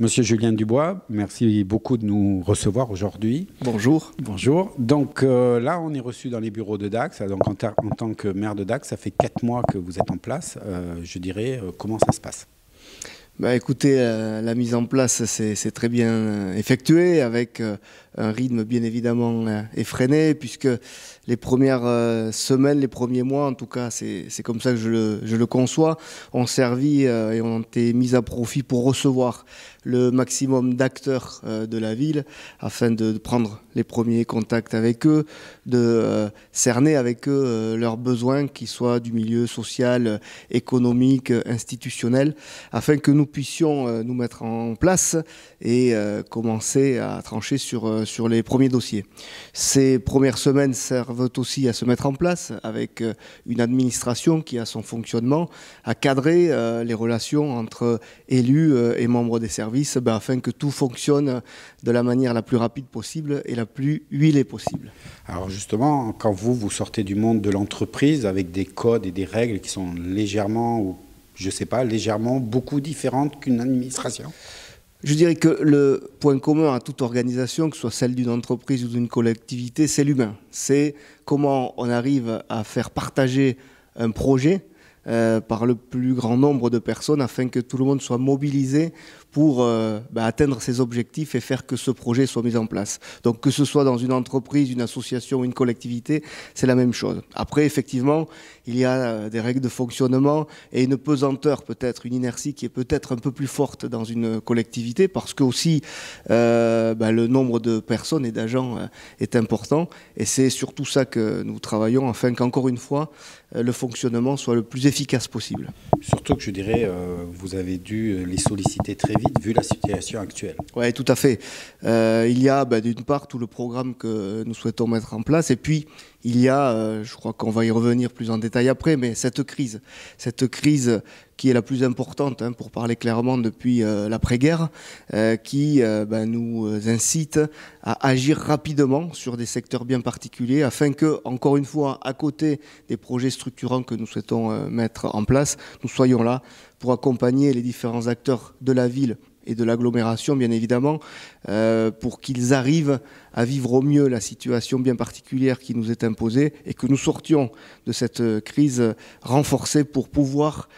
Monsieur Julien Dubois, merci beaucoup de nous recevoir aujourd'hui. Bonjour. Bonjour. Donc là, on est reçu dans les bureaux de Dax. Donc en tant que maire de Dax, ça fait 4 mois que vous êtes en place. Je dirais, comment ça se passe? Écoutez, la mise en place c'est très bien effectué avec un rythme bien évidemment effréné, puisque les premières semaines, les premiers mois, en tout cas c'est comme ça que je le conçois, ont servi et ont été mis à profit pour recevoir le maximum d'acteurs de la ville afin de prendre les premiers contacts avec eux, de cerner avec eux leurs besoins, qu'ils soient du milieu social, économique, institutionnel, afin que nous puissions nous mettre en place et commencer à trancher sur les premiers dossiers. Ces premières semaines servent aussi à se mettre en place avec une administration qui a son fonctionnement, à cadrer les relations entre élus et membres des services, afin que tout fonctionne de la manière la plus rapide possible et la plus huilée possible. Alors justement, quand vous sortez du monde de l'entreprise avec des codes et des règles qui sont légèrement, ou je sais pas, légèrement beaucoup différentes qu'une administration. Je dirais que le point commun à toute organisation, que ce soit celle d'une entreprise ou d'une collectivité, c'est l'humain. C'est comment on arrive à faire partager un projet par le plus grand nombre de personnes afin que tout le monde soit mobilisé pour atteindre ses objectifs et faire que ce projet soit mis en place. Donc que ce soit dans une entreprise, une association ou une collectivité, c'est la même chose. Après, effectivement, il y a des règles de fonctionnement et une pesanteur, peut-être une inertie qui est peut-être un peu plus forte dans une collectivité, parce que aussi le nombre de personnes et d'agents est important, et c'est surtout ça que nous travaillons afin qu'encore une fois, le fonctionnement soit le plus efficace possible. Surtout que je dirais, vous avez dû les solliciter très vite vu la situation actuelle. Oui, tout à fait. Il y a d'une part tout le programme que nous souhaitons mettre en place, et puis il y a, je crois qu'on va y revenir plus en détail après, mais cette crise qui est la plus importante, pour parler clairement, depuis l'après-guerre, qui nous incite à agir rapidement sur des secteurs bien particuliers, afin que, encore une fois, à côté des projets structurants que nous souhaitons mettre en place, nous soyons là pour accompagner les différents acteurs de la ville et de l'agglomération, bien évidemment, pour qu'ils arrivent à vivre au mieux la situation bien particulière qui nous est imposée et que nous sortions de cette crise renforcée pour pouvoir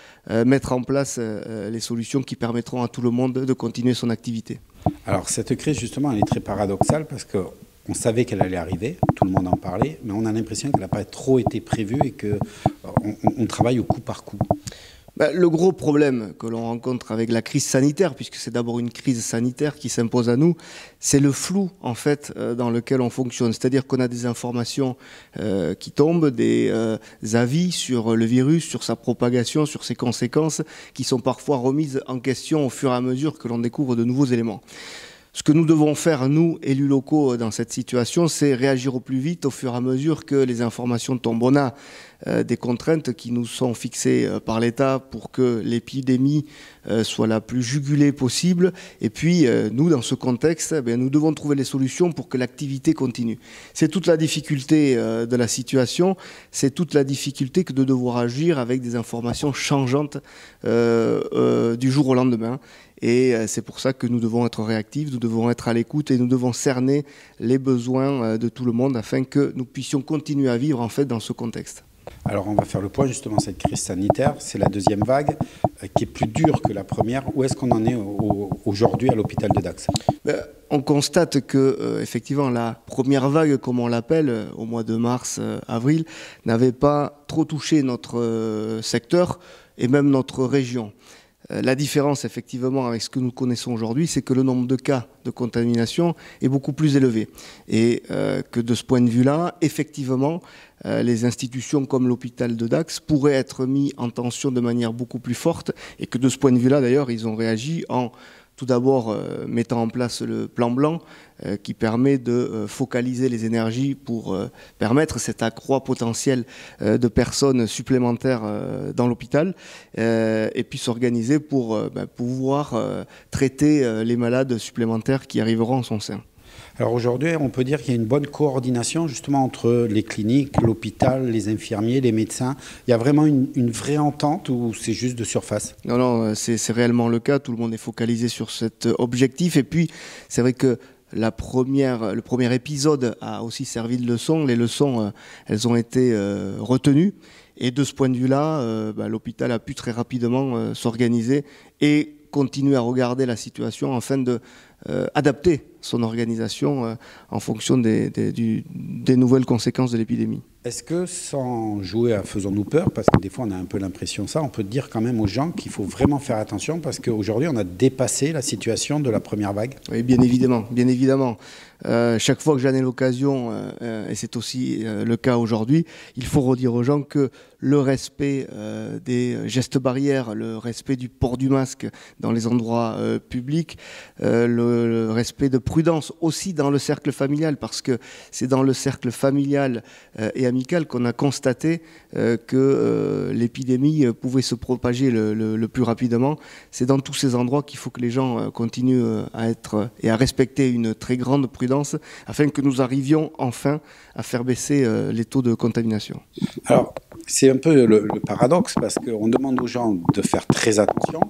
mettre en place les solutions qui permettront à tout le monde de continuer son activité. Alors cette crise, justement, elle est très paradoxale parce qu'on savait qu'elle allait arriver, tout le monde en parlait, mais on a l'impression qu'elle n'a pas trop été prévue et qu'on travaille au coup par coup. Le gros problème que l'on rencontre avec la crise sanitaire, puisque c'est d'abord une crise sanitaire qui s'impose à nous, c'est le flou en fait dans lequel on fonctionne. C'est-à-dire qu'on a des informations qui tombent, des avis sur le virus, sur sa propagation, sur ses conséquences, qui sont parfois remises en question au fur et à mesure que l'on découvre de nouveaux éléments. Ce que nous devons faire, nous, élus locaux, dans cette situation, c'est réagir au plus vite au fur et à mesure que les informations tombent. On a des contraintes qui nous sont fixées par l'État pour que l'épidémie soit la plus jugulée possible. Et puis, nous, dans ce contexte, nous devons trouver les solutions pour que l'activité continue. C'est toute la difficulté de la situation, c'est toute la difficulté que de devoir agir avec des informations changeantes du jour au lendemain. Et c'est pour ça que nous devons être réactifs, nous devons être à l'écoute et nous devons cerner les besoins de tout le monde afin que nous puissions continuer à vivre en fait dans ce contexte. Alors on va faire le point justement, cette crise sanitaire, c'est la deuxième vague qui est plus dure que la première. Où est-ce qu'on en est aujourd'hui à l'hôpital de Dax? On constate que effectivement la première vague, comme on l'appelle, au mois de mars, avril, n'avait pas trop touché notre secteur et même notre région. La différence, effectivement, avec ce que nous connaissons aujourd'hui, c'est que le nombre de cas de contamination est beaucoup plus élevé. Et que de ce point de vue-là, effectivement, les institutions comme l'hôpital de Dax pourraient être mis en tension de manière beaucoup plus forte. Et que de ce point de vue-là, d'ailleurs, ils ont réagi en tout d'abord mettant en place le plan blanc qui permet de focaliser les énergies pour permettre cet accroissement potentiel de personnes supplémentaires dans l'hôpital et puis s'organiser pour pouvoir traiter les malades supplémentaires qui arriveront en son sein. Alors aujourd'hui, on peut dire qu'il y a une bonne coordination justement entre les cliniques, l'hôpital, les infirmiers, les médecins. Il y a vraiment une vraie entente ou c'est juste de surface? Non, non, c'est réellement le cas. Tout le monde est focalisé sur cet objectif. Et puis, c'est vrai que le premier épisode a aussi servi de leçon. Les leçons, elles ont été retenues. Et de ce point de vue-là, l'hôpital a pu très rapidement s'organiser et continuer à regarder la situation afin de adapter son organisation en fonction des nouvelles conséquences de l'épidémie. Est-ce que, sans jouer à faisons-nous peur, parce que des fois on a un peu l'impression ça, on peut dire quand même aux gens qu'il faut vraiment faire attention parce qu'aujourd'hui on a dépassé la situation de la première vague? Oui, bien évidemment, bien évidemment. Chaque fois que j'en ai l'occasion, et c'est aussi le cas aujourd'hui, il faut redire aux gens que le respect des gestes barrières, le respect du port du masque dans les endroits publics, le respect de prudence aussi dans le cercle familial, parce que c'est dans le cercle familial et amical qu'on a constaté que l'épidémie pouvait se propager le plus rapidement. C'est dans tous ces endroits qu'il faut que les gens continuent à être et à respecter une très grande prudence afin que nous arrivions enfin à faire baisser les taux de contamination. Alors, c'est un peu le paradoxe parce qu'on demande aux gens de faire très attention,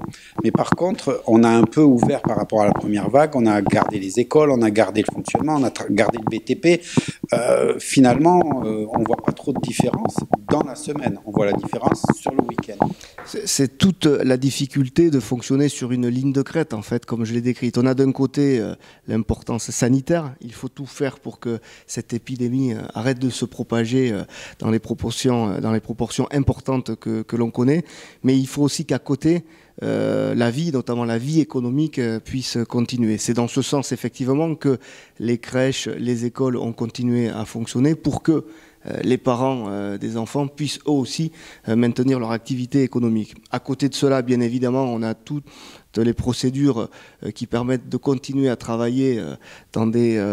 mais par contre, on a un peu ouvert par rapport à la première vague, on a gardé les écoles, on a gardé le fonctionnement, on a gardé le BTP. Finalement, on ne voit pas trop de différence dans la semaine, on voit la différence sur le week-end. C'est toute la difficulté de fonctionner sur une ligne de crête, en fait, comme je l'ai décrite. On a d'un côté l'importance sanitaire, il faut tout faire pour que cette épidémie arrête de se propager dans les proportions importantes que l'on connaît, mais il faut aussi qu'à côté, la vie, notamment la vie économique, puisse continuer. C'est dans ce sens, effectivement, que les crèches, les écoles ont continué à fonctionner pour que les parents des enfants puissent eux aussi maintenir leur activité économique. À côté de cela, bien évidemment, on a toutes les procédures qui permettent de continuer à travailler dans des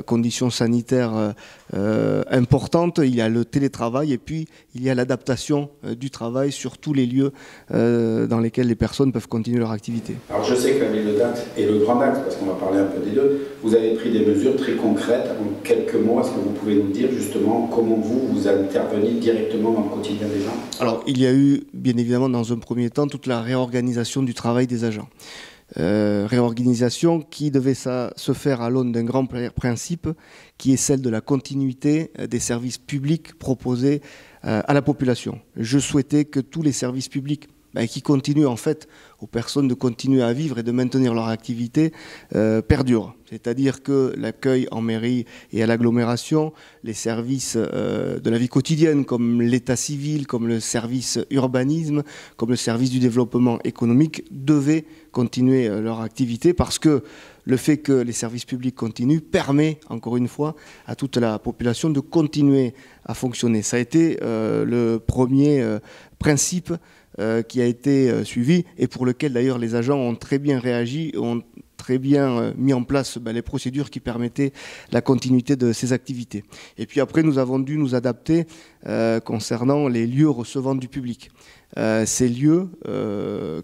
conditions sanitaires importantes. Il y a le télétravail et puis il y a l'adaptation du travail sur tous les lieux dans lesquels les personnes peuvent continuer leur activité. Alors je sais que la ville de Dax et le Grand Dax, parce qu'on va parler un peu des deux, vous avez pris des mesures très concrètes. En quelques mots, est-ce que vous pouvez nous dire justement comment vous intervenez directement dans le quotidien des gens? Alors, il y a eu, bien évidemment, dans un premier temps, toute la réorganisation du travail des agents. Réorganisation qui devait se faire à l'aune d'un grand principe qui est celle de la continuité des services publics proposés à la population. Je souhaitais que tous les services publics qui continuent en fait aux personnes de continuer à vivre et de maintenir leur activité perdurent. C'est-à-dire que l'accueil en mairie et à l'agglomération, les services de la vie quotidienne comme l'état civil, comme le service urbanisme, comme le service du développement économique devaient continuer leur activité parce que le fait que les services publics continuent permet, encore une fois, à toute la population de continuer à fonctionner. Ça a été le premier principe qui a été suivi et pour lequel d'ailleurs les agents ont très bien réagi, ont très bien mis en place les procédures qui permettaient la continuité de ces activités. Et puis après, nous avons dû nous adapter concernant les lieux recevant du public. Ces lieux,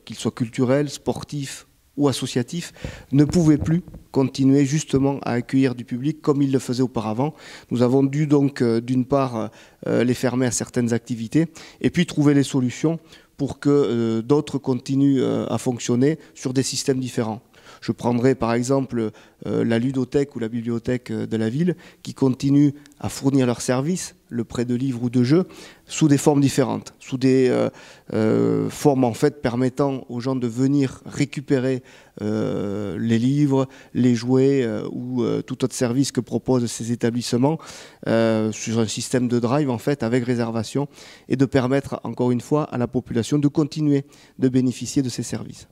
qu'ils soient culturels, sportifs ou associatifs, ne pouvaient plus continuer justement à accueillir du public comme ils le faisaient auparavant. Nous avons dû donc d'une part les fermer à certaines activités et puis trouver les solutions pour que d'autres continuent à fonctionner sur des systèmes différents. Je prendrai par exemple la ludothèque ou la bibliothèque de la ville qui continue à fournir leurs services, le prêt de livres ou de jeux, sous des formes différentes, sous des formes en fait permettant aux gens de venir récupérer les livres, les jouets ou tout autre service que proposent ces établissements sur un système de drive en fait avec réservation et de permettre encore une fois à la population de continuer de bénéficier de ces services.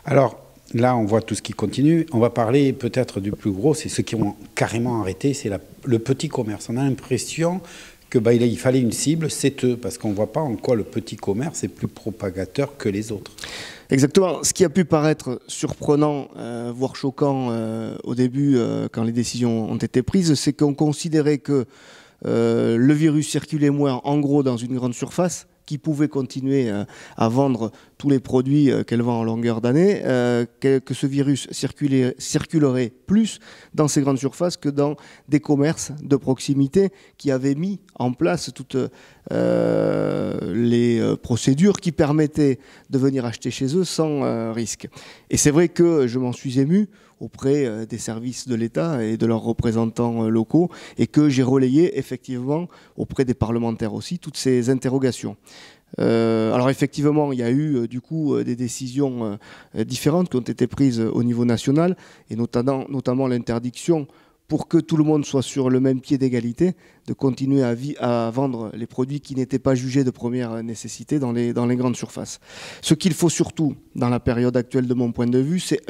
Alors, là, on voit tout ce qui continue. On va parler peut-être du plus gros, c'est ceux qui ont carrément arrêté, c'est le petit commerce. On a l'impression que il fallait une cible, c'est eux, parce qu'on ne voit pas en quoi le petit commerce est plus propagateur que les autres. Exactement. Ce qui a pu paraître surprenant, voire choquant au début, quand les décisions ont été prises, c'est qu'on considérait que le virus circulait moins, en gros, dans une grande surface, qui pouvait continuer à vendre tous les produits qu'elle vend en longueur d'année, que ce virus circulerait plus dans ces grandes surfaces que dans des commerces de proximité qui avaient mis en place toutes les procédures qui permettaient de venir acheter chez eux sans risque. Et c'est vrai que je m'en suis ému auprès des services de l'État et de leurs représentants locaux, et que j'ai relayé effectivement auprès des parlementaires aussi toutes ces interrogations. Alors effectivement, il y a eu du coup des décisions différentes qui ont été prises au niveau national, et notamment l'interdiction, pour que tout le monde soit sur le même pied d'égalité, de continuer à vendre les produits qui n'étaient pas jugés de première nécessité dans les grandes surfaces. Ce qu'il faut surtout, dans la période actuelle de mon point de vue, c'est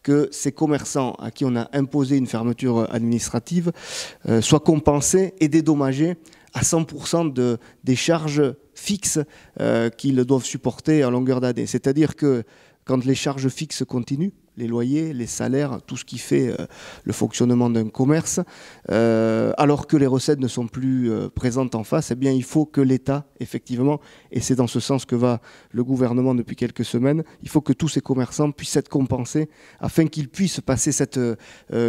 que ces commerçants à qui on a imposé une fermeture administrative soient compensés et dédommagés à 100% des charges fixes qu'ils doivent supporter à longueur d'année. C'est-à-dire que quand les charges fixes continuent, les loyers, les salaires, tout ce qui fait le fonctionnement d'un commerce, alors que les recettes ne sont plus présentes en face, eh bien, il faut que l'État, effectivement, et c'est dans ce sens que va le gouvernement depuis quelques semaines, il faut que tous ces commerçants puissent être compensés afin qu'ils puissent passer cette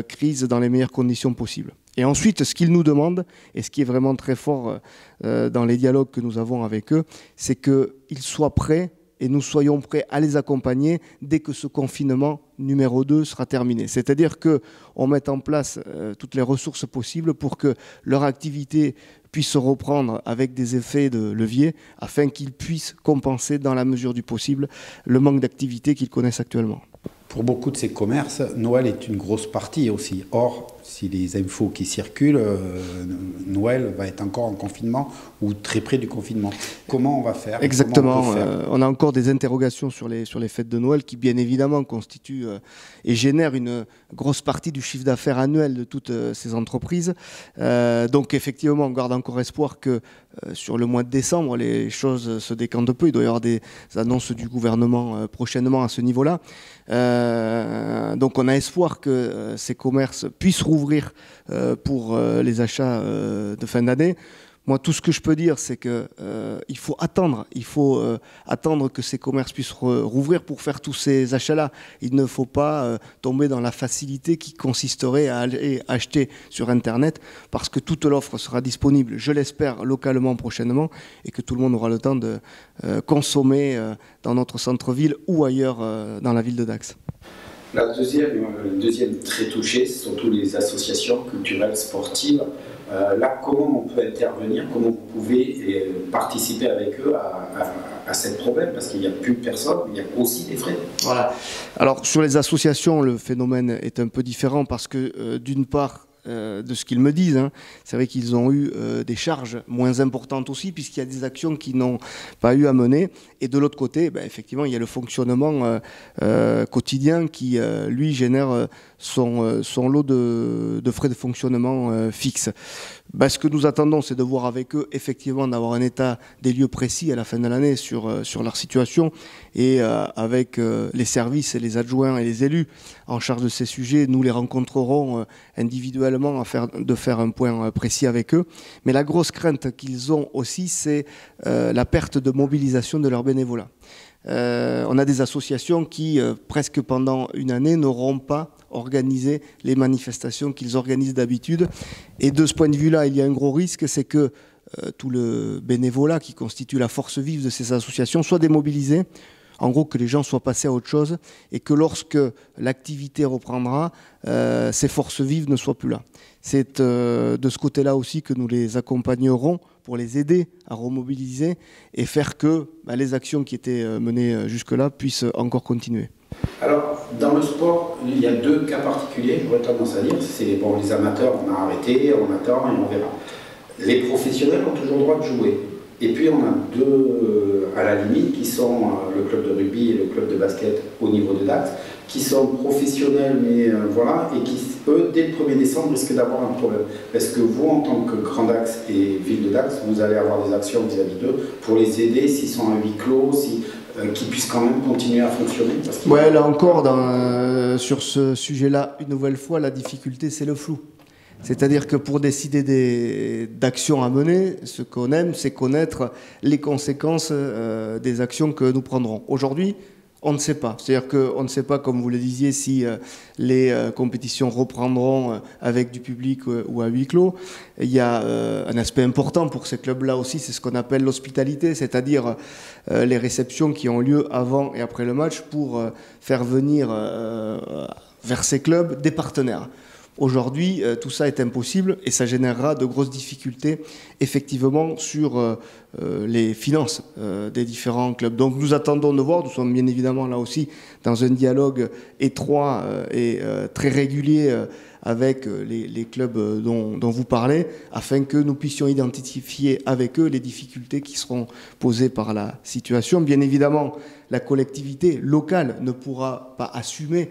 crise dans les meilleures conditions possibles. Et ensuite, ce qu'ils nous demandent, et ce qui est vraiment très fort dans les dialogues que nous avons avec eux, c'est qu'ils soient prêts, et nous soyons prêts à les accompagner dès que ce confinement numéro 2 sera terminé. C'est-à-dire qu'on mette en place toutes les ressources possibles pour que leur activité puisse se reprendre avec des effets de levier, afin qu'ils puissent compenser dans la mesure du possible le manque d'activité qu'ils connaissent actuellement. Pour beaucoup de ces commerces, Noël est une grosse partie aussi. Or, si les infos qui circulent, Noël va être encore en confinement ou très près du confinement. Comment on va faire? Exactement. On a encore des interrogations sur les fêtes de Noël qui, bien évidemment, constituent et génèrent une grosse partie du chiffre d'affaires annuel de toutes ces entreprises. Donc, effectivement, on garde encore espoir que sur le mois de décembre, les choses se décantent peu. Il doit y avoir des annonces du gouvernement prochainement à ce niveau-là. Donc on a espoir que ces commerces puissent rouvrir pour les achats de fin d'année. Moi, tout ce que je peux dire, c'est qu'il faut attendre. Il faut attendre que ces commerces puissent rouvrir pour faire tous ces achats-là. Il ne faut pas tomber dans la facilité qui consisterait à aller acheter sur Internet, parce que toute l'offre sera disponible, je l'espère, localement prochainement, et que tout le monde aura le temps de consommer dans notre centre-ville ou ailleurs dans la ville de Dax. La deuxième très touchée, ce sont toutes les associations culturelles, sportives. Là, comment on peut intervenir, comment vous pouvez participer avec eux à ce problème, parce qu'il n'y a plus personne, il y a aussi des frais. Voilà. Alors sur les associations, le phénomène est un peu différent parce que d'une part, de ce qu'ils me disent, c'est vrai qu'ils ont eu des charges moins importantes aussi, puisqu'il y a des actions qu'ils n'ont pas eu à mener. Et de l'autre côté, effectivement, il y a le fonctionnement quotidien qui, lui, génère son lot de frais de fonctionnement fixes. Ce que nous attendons, c'est de voir avec eux, effectivement, d'avoir un état des lieux précis à la fin de l'année sur leur situation, et avec les services et les adjoints et les élus en charge de ces sujets, nous les rencontrerons individuellement de faire un point précis avec eux. Mais la grosse crainte qu'ils ont aussi, c'est la perte de mobilisation de leur bénévolat. On a des associations qui, presque pendant une année, n'auront pas organisé les manifestations qu'ils organisent d'habitude. Et de ce point de vue-là, il y a un gros risque, c'est que tout le bénévolat qui constitue la force vive de ces associations soit démobilisé. En gros, que les gens soient passés à autre chose, et que lorsque l'activité reprendra, ces forces vives ne soient plus là. C'est de ce côté-là aussi que nous les accompagnerons pour les aider à remobiliser et faire que les actions qui étaient menées jusque-là puissent encore continuer. Alors, dans le sport, il y a deux cas particuliers, j'aurais tendance à dire. C'est les amateurs, on a arrêté, on attend et on verra. Les professionnels ont toujours le droit de jouer. Et puis on a deux, à la limite, qui sont le club de rugby et le club de basket au niveau de Dax, qui sont professionnels, mais voilà, et qui, eux, dès le 1er décembre, risquent d'avoir un problème. Est-ce que vous, en tant que Grand Dax et Ville de Dax, vous allez avoir des actions vis-à-vis d'eux pour les aider, s'ils sont à huis clos, qu'ils puissent quand même continuer à fonctionner? Là encore, sur ce sujet-là, une nouvelle fois, la difficulté, c'est le flou. C'est-à-dire que pour décider d'actions à mener, ce qu'on aime, c'est connaître les conséquences des actions que nous prendrons. Aujourd'hui, on ne sait pas. C'est-à-dire qu'on ne sait pas, comme vous le disiez, si les compétitions reprendront avec du public ou à huis clos. Il y a un aspect important pour ces clubs-là aussi, c'est ce qu'on appelle l'hospitalité, c'est-à-dire les réceptions qui ont lieu avant et après le match pour faire venir vers ces clubs des partenaires. Aujourd'hui, tout ça est impossible et ça générera de grosses difficultés, effectivement, sur les finances des différents clubs. Donc nous attendons de voir, nous sommes bien évidemment là aussi dans un dialogue étroit et très régulier avec les clubs dont vous parlez, afin que nous puissions identifier avec eux les difficultés qui seront posées par la situation. Bien évidemment, la collectivité locale ne pourra pas assumer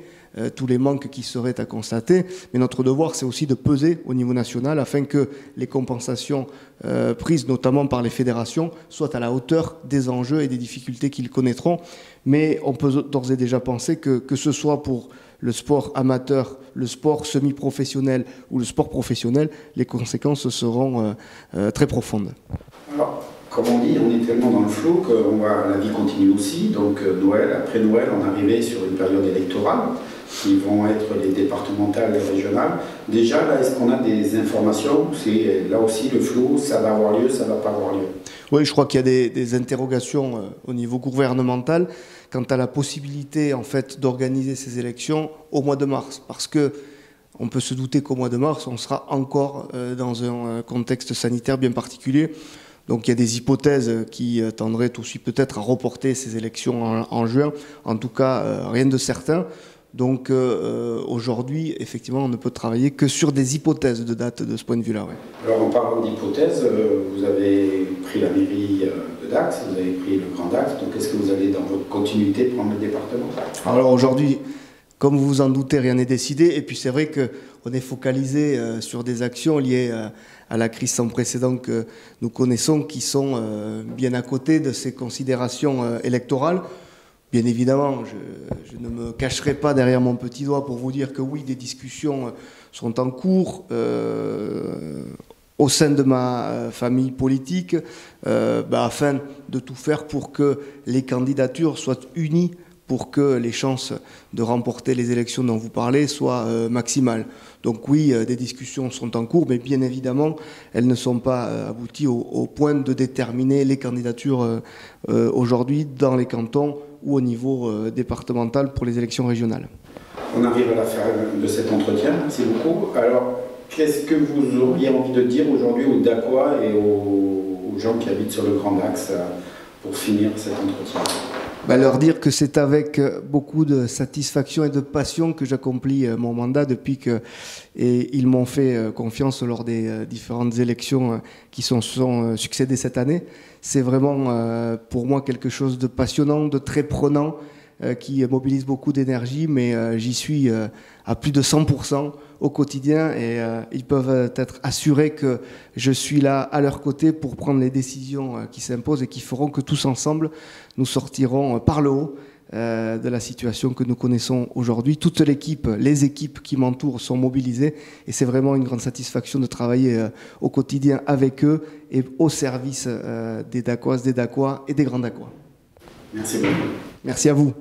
tous les manques qui seraient à constater, mais notre devoir, c'est aussi de peser au niveau national afin que les compensations prises notamment par les fédérations soient à la hauteur des enjeux et des difficultés qu'ils connaîtront. Mais on peut d'ores et déjà penser que ce soit pour le sport amateur, le sport semi-professionnel ou le sport professionnel, les conséquences seront très profondes. Alors, comme on dit, on est tellement dans le flou que la vie continue aussi. Donc Noël, après Noël, on arrivait sur une période électorale qui vont être les départementales et régionales. Déjà, là, est-ce qu'on a des informations? C'est là aussi le flou, ça va avoir lieu, ça ne va pas avoir lieu. Oui, je crois qu'il y a des interrogations au niveau gouvernemental quant à la possibilité en fait, d'organiser ces élections au mois de mars. Parce que on peut se douter qu'au mois de mars, on sera encore dans un contexte sanitaire bien particulier. Donc il y a des hypothèses qui tendraient aussi peut-être à reporter ces élections en juin. En tout cas, rien de certain. Donc aujourd'hui, effectivement, on ne peut travailler que sur des hypothèses de date de ce point de vue-là. Ouais. Alors en parlant d'hypothèses, vous avez pris la mairie de Dax, vous avez pris le Grand Dax, donc est-ce que vous allez dans votre continuité prendre le département? Alors aujourd'hui, comme vous vous en doutez, rien n'est décidé. Et puis c'est vrai qu'on est focalisé sur des actions liées à la crise sans précédent que nous connaissons, qui sont bien à côté de ces considérations électorales. Bien évidemment, je ne me cacherai pas derrière mon petit doigt pour vous dire que oui, des discussions sont en cours au sein de ma famille politique afin de tout faire pour que les candidatures soient unies pour que les chances de remporter les élections dont vous parlez soient maximales. Donc oui, des discussions sont en cours, mais bien évidemment, elles ne sont pas abouties au point de déterminer les candidatures aujourd'hui dans les cantons ou au niveau départemental pour les élections régionales. On arrive à la fin de cet entretien, merci beaucoup. Alors, qu'est-ce que vous auriez envie de dire aujourd'hui aux Dacois et aux gens qui habitent sur le Grand Dax pour finir cet entretien? Leur dire que c'est avec beaucoup de satisfaction et de passion que j'accomplis mon mandat depuis qu'ils m'ont fait confiance lors des différentes élections qui sont succédées cette année. C'est vraiment pour moi quelque chose de passionnant, de très prenant, qui mobilise beaucoup d'énergie, mais j'y suis à plus de 100% au quotidien et ils peuvent être assurés que je suis là à leur côté pour prendre les décisions qui s'imposent et qui feront que tous ensemble, nous sortirons par le haut de la situation que nous connaissons aujourd'hui. Toute l'équipe, les équipes qui m'entourent sont mobilisées et c'est vraiment une grande satisfaction de travailler au quotidien avec eux et au service des Dacoises, des Dacois et des Grands Dacois. Merci beaucoup. Merci à vous.